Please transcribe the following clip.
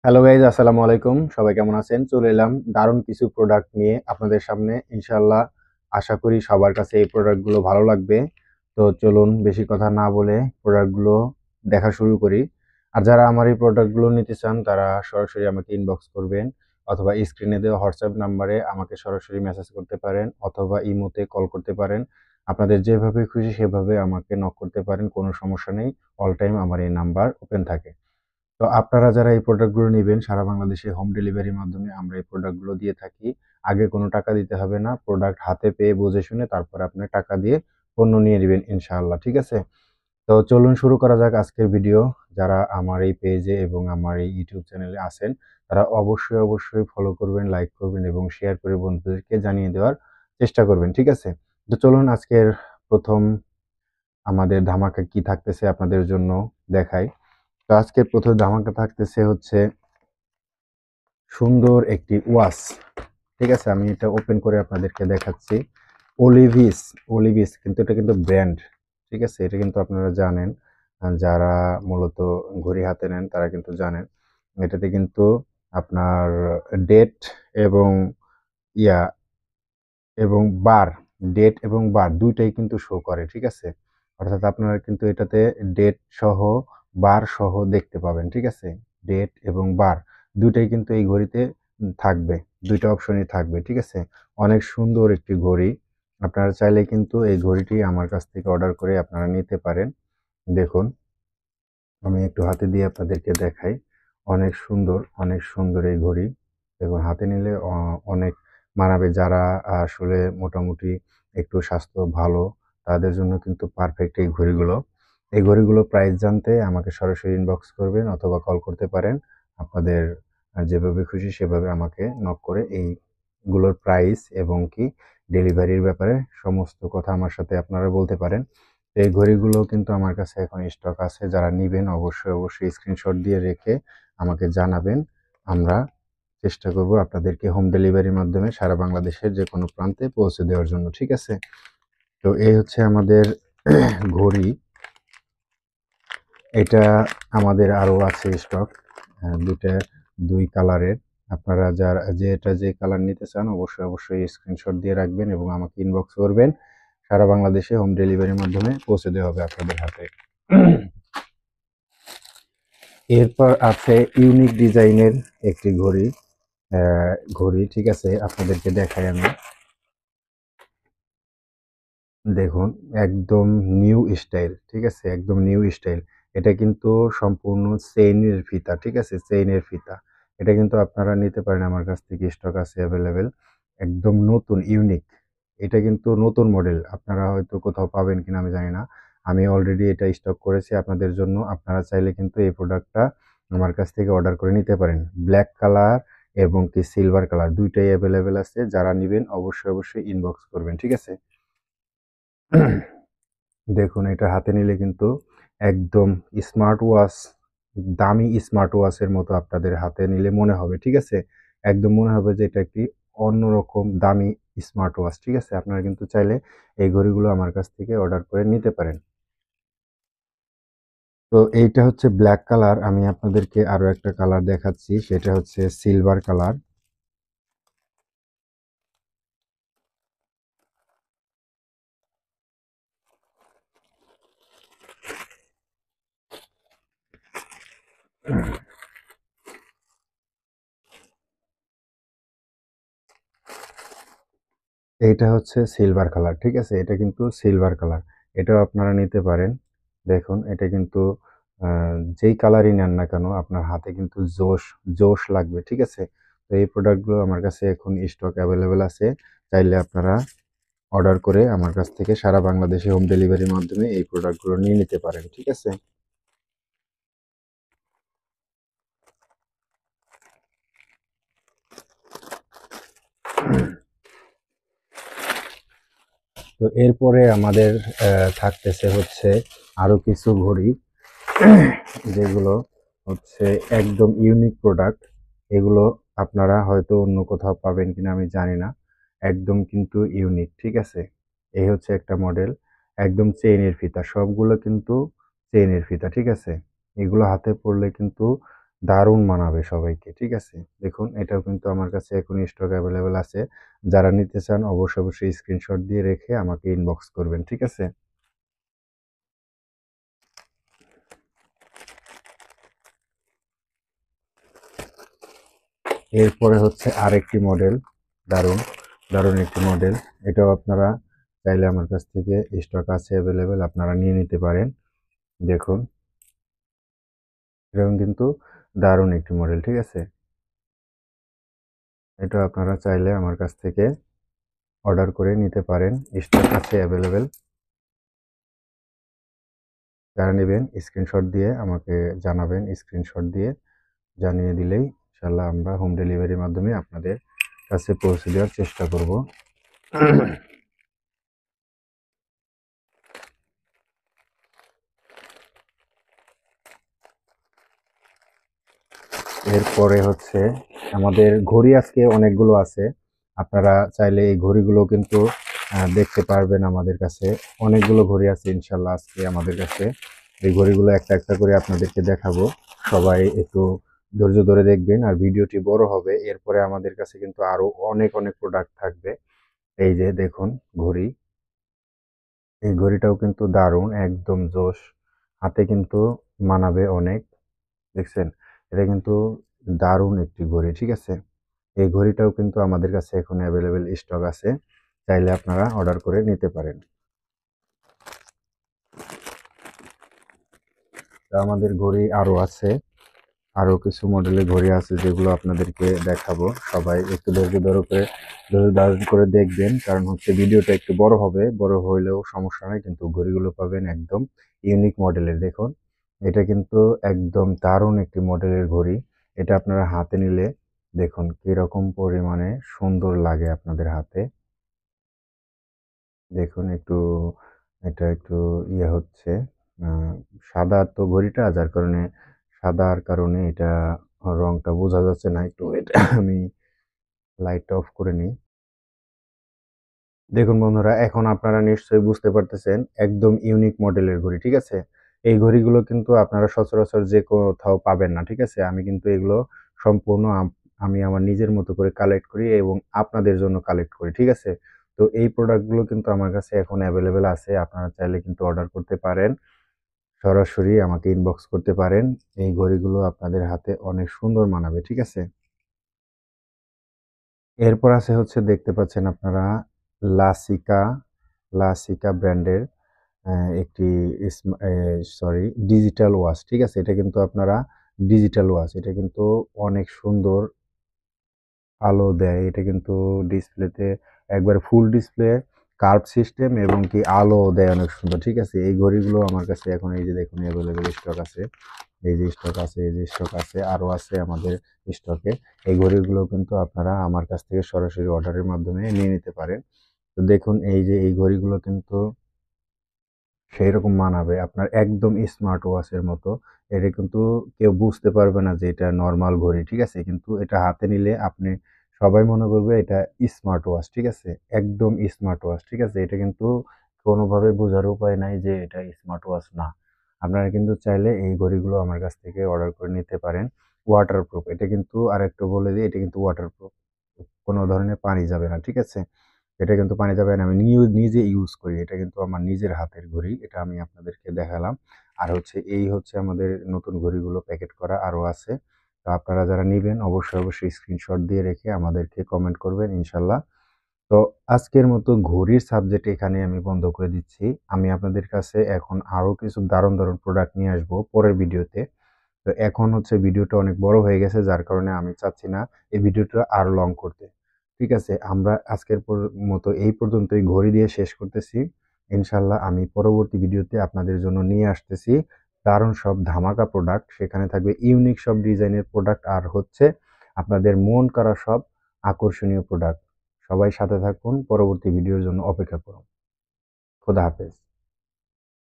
Hello guys, আসসালামু আলাইকুম। সবাই কেমন আছেন? চলে এলাম দারুণ কিছু প্রোডাক্ট নিয়ে আপনাদের সামনে। ইনশাল্লাহ আশা করি সবার কাছে এই প্রোডাক্টগুলো ভালো লাগবে। তো চলুন বেশি কথা না বলে প্রোডাক্টগুলো দেখা শুরু করি। আর যারা আমার এই প্রোডাক্টগুলো নিতে চান তারা সরাসরি আমাকে ইনবক্স করবেন, অথবা স্ক্রিনে দেওয়া হোয়াটসঅ্যাপ নাম্বারে আমাকে সরাসরি মেসেজ করতে পারেন, অথবা ইমোতে কল করতে পারেন। আপনাদের যেভাবে খুশি সেভাবে আমাকে নক করতে পারেন, কোনো সমস্যা নেই। অল টাইম আমার এই নাম্বার ওপেন থাকে। তো আপনারা যারা এই প্রোডাক্টগুলো নিবেন, সারা বাংলাদেশে হোম ডেলিভারির মাধ্যমে আমরা এই প্রোডাক্টগুলো দিয়ে থাকি। আগে কোনো টাকা দিতে হবে না। প্রোডাক্ট হাতে পেয়ে বুঝে শুনে তারপর আপনি টাকা দিয়ে পণ্য নিয়ে নিবেন ইনশাআল্লাহ। ঠিক আছে? তো চলুন শুরু করা যাক আজকের ভিডিও। যারা আমার এই পেজে এবং আমার এই ইউটিউব চ্যানেলে আছেন তারা অবশ্যই ফলো করবেন, লাইক করবেন এবং শেয়ার করে বন্ধুদেরকে জানিয়ে দেওয়ার চেষ্টা করবেন। ঠিক আছে? তো চলুন আজকের প্রথম আমাদের ধামাকা কি থাকতেছে আপনাদের জন্য দেখাই। তো আজকের প্রথম ধামাকা থাকতেছে হচ্ছে সুন্দর একটি ওয়াচ। ঠিক আছে, আমি এটা ওপেন করে আপনাদেরকে দেখাচ্ছি। অলিভিস, অলিভিস কিন্তু এটা কিন্তু ব্র্যান্ড। ঠিক আছে, এটা কিন্তু আপনারা জানেন। যারা মূলত ঘড়ি হাতে নেন তারা কিন্তু জানেন এটাতে কিন্তু আপনার ডেট এবং ইয়া এবং বার, ডেট এবং বার দুইটাই কিন্তু শো করে। ঠিক আছে, অর্থাৎ আপনারা কিন্তু এটাতে ডেট সহ বার সহ দেখতে পাবেন। ঠিক আছে, ডেট এবং বার দুইটাই কিন্তু এই ঘড়িতে থাকবে, দুইটা অপশনই থাকবে। ঠিক আছে, অনেক সুন্দর একটি ঘড়ি। আপনারা চাইলে কিন্তু এই ঘড়িটি আমার কাছ থেকে অর্ডার করে আপনারা নিতে পারেন। দেখুন, আমি একটু হাতে দিয়ে আপনাদেরকে দেখাই। অনেক সুন্দর, অনেক সুন্দর এই ঘড়ি। দেখুন, হাতে নিলে অনেক মানাবে। যারা আসলে মোটামুটি একটু স্বাস্থ্য ভালো তাদের জন্য কিন্তু পারফেক্ট এই ঘড়িগুলো। এই ঘড়িগুলোর প্রাইস জানতে আমাকে সরাসরি ইনবক্স করবেন অথবা কল করতে পারেন। আপনাদের যেভাবে খুশি সেভাবে আমাকে নক করে এইগুলোর প্রাইস এবং কি ডেলিভারির ব্যাপারে সমস্ত কথা আমার সাথে আপনারা বলতে পারেন। এই ঘড়িগুলো কিন্তু আমার কাছে এখন স্টক আছে। যারা নিবেন অবশ্যই স্ক্রিনশট দিয়ে রেখে আমাকে জানাবেন। আমরা চেষ্টা করব আপনাদেরকে হোম ডেলিভারির মাধ্যমে সারা বাংলাদেশের যে কোনো প্রান্তে পৌঁছে দেওয়ার জন্য। ঠিক আছে? তো এই হচ্ছে আমাদের ঘড়ি। এটা আমাদের আরও আছে স্টক, দুইটা, দুই কালারের। আপনারা যারা যে কালার নিতে চান অবশ্যই স্ক্রিনশট দিয়ে রাখবেন এবং আমাকে ইনবক্স করবেন। সারা বাংলাদেশে হোম ডেলিভারির মাধ্যমে পৌঁছে দেওয়া হবে আপনাদের হাতে। এরপর আছে ইউনিক ডিজাইনের একটি ঘড়ি। ঘড়ি, ঠিক আছে, আপনাদেরকে দেখাই আমি। দেখুন, একদম নিউ স্টাইল। ঠিক আছে, একদম নিউ স্টাইল। এটা কিন্তু সম্পূর্ণ চেইনের ফিতা। ঠিক আছে, চেইনের ফিতা। এটা কিন্তু আপনারা নিতে পারেন, আমার কাছ থেকে স্টক আছে অ্যাভেলেবেল। একদম নতুন, ইউনিক। এটা কিন্তু নতুন মডেল, আপনারা হয়তো কোথাও পাবেন কিনা আমি জানি না। আমি অলরেডি এটা স্টক করেছি আপনাদের জন্য। আপনারা চাইলে কিন্তু এই প্রোডাক্টটা আমার কাছ থেকে অর্ডার করে নিতে পারেন। ব্ল্যাক কালার এবং কি সিলভার কালার দুইটাই অ্যাভেলেবেল আছে। যারা নেবেন অবশ্যই ইনবক্স করবেন। ঠিক আছে? দেখুন, এটা হাতে নিলে কিন্তু একদম স্মার্ট ওয়াচ, দামি স্মার্ট ওয়াচের মতো আপনাদের হাতে নিলে মনে হবে। ঠিক আছে, একদম মনে হবে যে এটা একটি অন্যরকম দামি স্মার্ট ওয়াচ। ঠিক আছে, আপনারা কিন্তু চাইলে এই ঘড়িগুলো আমার কাছ থেকে অর্ডার করে নিতে পারেন। তো এইটা হচ্ছে ব্ল্যাক কালার। আমি আপনাদেরকে আরো একটা কালার দেখাচ্ছি, সেটা হচ্ছে সিলভার কালার। এইটা হচ্ছে সিলভার কালার। ঠিক আছে, এটা কিন্তু সিলভার কালার। এটাও আপনারা নিতে পারেন। দেখুন, এটা কিন্তু যেই কালারই নেন না কেন আপনার হাতে কিন্তু জোশ জোশ লাগবে। ঠিক আছে, তো এই প্রোডাক্টগুলো আমার কাছে এখন স্টক অ্যাভেলেবেল আছে। চাইলে আপনারা অর্ডার করে আমার কাছ থেকে সারা বাংলাদেশে হোম ডেলিভারির মাধ্যমে এই প্রোডাক্টগুলো নিয়ে নিতে পারেন। ঠিক আছে? তো এরপরে আমাদের থাকতেছে হচ্ছে আরো কিছু ঘড়ি, যেগুলো হচ্ছে একদম ইউনিক প্রোডাক্ট। এগুলো আপনারা হয়তো অন্য কোথাও পাবেন কিনা আমি জানি না। একদম কিন্তু ইউনিক। ঠিক আছে, এই হচ্ছে একটা মডেল। একদম চেইনের ফিতা, সবগুলো কিন্তু চেইনের ফিতা। ঠিক আছে, এগুলো হাতে পরলে কিন্তু দারুণ মানাবে সবাইকে, ঠিক আছে? দেখুন এটাও কিন্তু আমার কাছে এখন স্টক অ্যাভেলেবেল আছে। যারা নিতে চান অবশ্যই স্ক্রিনশট দিয়ে রেখে আমাকে ইনবক্স করবেন, ঠিক আছে? এরপরে হচ্ছে আরেকটি মডেল, দারুণ দারুণ একটি মডেল। এটাও আপনারা চাইলে আমার কাছ থেকে স্টক আছে অ্যাভেলেবেল, আপনারা নিয়ে নিতে পারেন। দেখুন এরকম কিন্তু দারুণ একটি মডেল, ঠিক আছে? এটা আপনারা চাইলে আমার কাছ থেকে অর্ডার করে নিতে পারেন, স্টক আছে অ্যাভেলেবেল। যারা নেবেন স্ক্রিনশট দিয়ে আমাকে জানাবেন, স্ক্রিনশট দিয়ে জানিয়ে দিলেই ইনশাল্লাহ আমরা হোম ডেলিভারির মাধ্যমে আপনাদের কাছে পৌঁছে দেওয়ার চেষ্টা করব। এরপরে হচ্ছে আমাদের ঘড়ি আজকে অনেকগুলো আছে, আপনারা চাইলে এই ঘড়িগুলো কিন্তু দেখতে পারবেন। আমাদের কাছে অনেকগুলো ঘড়ি আছে ইনশাল্লাহ আজকে আমাদের কাছে। এই ঘড়িগুলো একটা একটা করে আপনাদেরকে দেখাবো, সবাই একটু ধৈর্য ধরে দেখবেন আর ভিডিওটি বড় হবে। এরপরে আমাদের কাছে কিন্তু আরো অনেক অনেক প্রোডাক্ট থাকবে। এই যে দেখুন ঘড়ি, এই ঘড়িটাও কিন্তু দারুণ, একদম জোশ, হাতে কিন্তু মানাবে অনেক। দেখছেন, এটা কিন্তু দারুণ একটি ঘড়ি, ঠিক আছে? এই ঘড়িটাও কিন্তু আমাদের কাছে এখন অ্যাভেলেবেল স্টক আছে, চাইলে আপনারা অর্ডার করে নিতে পারেন। তো আমাদের ঘড়ি আরো আছে, আরো কিছু মডেলের ঘড়ি আছে যেগুলো আপনাদেরকে দেখাবো। সবাই একটু ধৈর্য ধারণ করে দেখবেন, কারণ হচ্ছে ভিডিওটা একটু বড় হবে, বড় হইলেও সমস্যা নাই, কিন্তু ঘড়িগুলো পাবেন একদম ইউনিক মডেলের। দেখুন এটা কিন্তু একদম দারুণ একটি মডেলের ঘড়ি। এটা আপনারা হাতে নিলে দেখুন কিরকম পরিমাণে সুন্দর লাগে আপনাদের হাতে। দেখুন একটু, এটা একটু ইয়ে হচ্ছে, আহ, সাদা তো ঘড়িটা, যার কারণে সাদার কারণে এটা রংটা বোঝা যাচ্ছে না, একটু এটা আমি লাইটটা অফ করে নিই। দেখুন বন্ধুরা, এখন আপনারা নিশ্চয়ই বুঝতে পারতেছেন একদম ইউনিক মডেলের ঘড়ি, ঠিক আছে? এই ঘড়িগুলো কিন্তু আপনারা সচরাচর যে কোথাও পাবেন না, ঠিক আছে? আমি কিন্তু এগুলো সম্পূর্ণ আমি আমার নিজের মতো করে কালেক্ট করি এবং আপনাদের জন্য কালেক্ট করি, ঠিক আছে? তো এই প্রোডাক্টগুলো কিন্তু আমার কাছে এখন অ্যাভেলেবেল আছে, আপনারা চাইলে কিন্তু অর্ডার করতে পারেন, সরাসরি আমাকে ইনবক্স করতে পারেন। এই ঘড়িগুলো আপনাদের হাতে অনেক সুন্দর মানাবে, ঠিক আছে? এরপর আছে হচ্ছে, দেখতে পাচ্ছেন আপনারা লাসিকা, লাসিকা ব্র্যান্ডের একটি সরি ডিজিটাল ওয়াচ, ঠিক আছে? এটা কিন্তু আপনারা ডিজিটাল ওয়াচ, এটা কিন্তু অনেক সুন্দর আলো দেয়। এটা কিন্তু ডিসপ্লেতে একবার ফুল ডিসপ্লে, কার্ভ সিস্টেম এবং কি আলো দেয় অনেক সুন্দর, ঠিক আছে? এই ঘড়িগুলো আমার কাছে এখন এই যে দেখুন অ্যাভেলেবেল স্টক আছে, এই যে স্টক আছে, এই যে স্টক আছে, আরও আছে আমাদের স্টকে। এই ঘড়িগুলো কিন্তু আপনারা আমার কাছ থেকে সরাসরি অর্ডারের মাধ্যমে নিয়ে নিতে পারেন। তো দেখুন এই যে এই ঘড়িগুলো কিন্তু সেই রকম মানাবে আপনার একদম স্মার্ট ওয়াচের মতো। এটা কিন্তু কেউ বুঝতে পারবে না যে এটা নরমাল ঘড়ি, ঠিক আছে? কিন্তু এটা হাতে নিলে আপনি সবাই মনে করবে এটা স্মার্ট ওয়াচ, ঠিক আছে? একদম স্মার্ট ওয়াচ, ঠিক আছে? এটা কিন্তু কোনোভাবে বোঝার উপায় নাই যে এটা স্মার্ট ওয়াচ না। আপনারা কিন্তু চাইলে এই ঘড়িগুলো আমার কাছ থেকে অর্ডার করে নিতে পারেন। ওয়াটারপ্রুফ, এটা কিন্তু আরেকটু বলে দিই, এটা কিন্তু ওয়াটারপ্রুফ, কোনো ধরনের পানি যাবে না, ঠিক আছে? এটা কিন্তু পানি যাবে না, আমি নিজে ইউজ করি, এটা কিন্তু আমার নিজের হাতের ঘড়ি, এটা আমি আপনাদেরকে দেখালাম। আর হচ্ছে এই হচ্ছে আমাদের নতুন ঘড়িগুলো প্যাকেট করা আরও আছে। তো আপনারা যারা নেবেন অবশ্যই স্ক্রিনশট দিয়ে রেখে আমাদেরকে কমেন্ট করবেন ইনশাল্লাহ। তো আজকের মতো ঘড়ির সাবজেক্ট এখানে আমি বন্ধ করে দিচ্ছি। আমি আপনাদের কাছে এখন আরও কিছু দারুণ দারুণ প্রোডাক্ট নিয়ে আসবো পরের ভিডিওতে। তো এখন হচ্ছে ভিডিওটা অনেক বড় হয়ে গেছে, যার কারণে আমি চাচ্ছি না এই ভিডিওটা আরো লং করতে, ঠিক আছে? আমরা আজকের মতো এই পর্যন্তই ঘড়ি দিয়ে শেষ করতেছি। ইনশাল্লাহ আমি পরবর্তী ভিডিওতে আপনাদের জন্য নিয়ে আসতেছি দারুণ সব ধামাকা প্রোডাক্ট, সেখানে থাকবে ইউনিক সব ডিজাইনের প্রোডাক্ট আর হচ্ছে আপনাদের মন করা সব আকর্ষণীয় প্রোডাক্ট। সবাই সাথে থাকুন, পরবর্তী ভিডিওর জন্য অপেক্ষা করুন। খোদা হাফেজ।